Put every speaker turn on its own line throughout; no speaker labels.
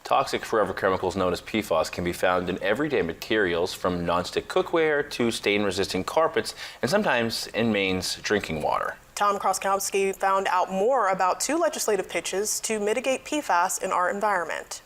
Toxic forever chemicals known as PFAS can be found in everyday materials from nonstick cookware to stain-resistant carpets and sometimes in Maine's drinking water.
Tom Kroskowski found out more about 2 legislative pitches to mitigate PFAS in our environment.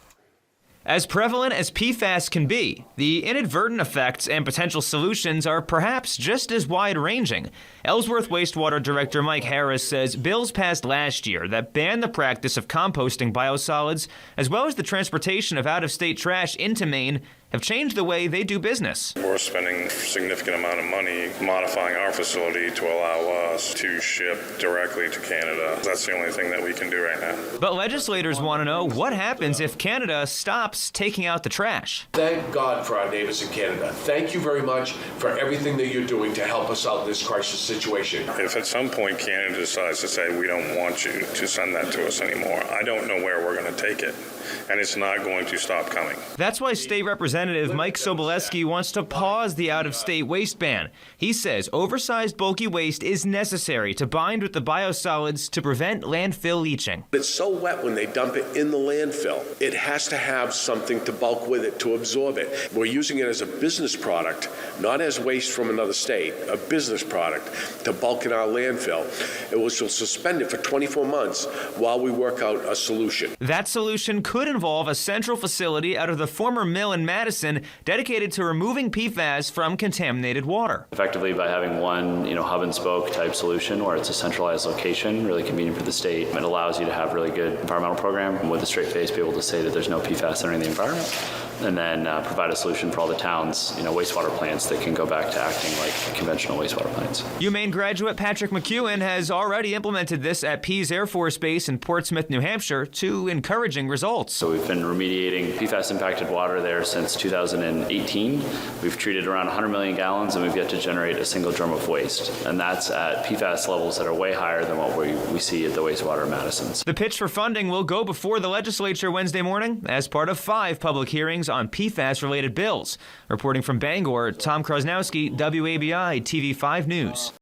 As prevalent as PFAS can be, the inadvertent effects and potential solutions are perhaps just as wide-ranging. Ellsworth Wastewater Director Mike Harris says bills passed last year that ban the practice of composting biosolids, as well as the transportation of out-of-state trash into Maine, have changed the way they do business.
We're spending a significant amount of money modifying our facility to allow us to ship directly to Canada. That's the only thing that we can do right now.
But legislators want to know what happens if Canada stops taking out the trash.
Thank God for our neighbors in Canada. Thank you very much for everything that you're doing to help us out in this crisis situation.
If at some point Canada decides to say, we don't want you to send that to us anymore, I don't know where we're going to take it. And it's not going to stop coming.
That's why State Representative Mike Sobolewski wants to pause the out-of-state waste ban. He says oversized bulky waste is necessary to bind with the biosolids to prevent landfill leaching.
It's so wet when they dump it in the landfill. It has to have something to bulk with it to absorb it. We're using it as a business product, not as waste from another state, a business product to bulk in our landfill. It will suspend it for 24 months while we work out a solution.
That solution could involve a central facility out of the former mill in Madison dedicated to removing PFAS from contaminated water.
Effectively, by having one, hub and spoke type solution where it's a centralized location, really convenient for the state, it allows you to have really good environmental program and with a straight face be able to say that there's no PFAS entering the environment, and then provide a solution for all the town's, wastewater plants that can go back to acting like conventional wastewater plants.
UMaine graduate Patrick McEwen has already implemented this at Pease Air Force Base in Portsmouth, New Hampshire, to encouraging results.
So we've been remediating PFAS-impacted water there since 2018. We've treated around 100 million gallons, and we've yet to generate a single drum of waste. And that's at PFAS levels that are way higher than what we see at the wastewater in Madison's.
The pitch for funding will go before the legislature Wednesday morning as part of 5 public hearings on PFAS-related bills. Reporting from Bangor, Tom Kroskowski, WABI TV5 News.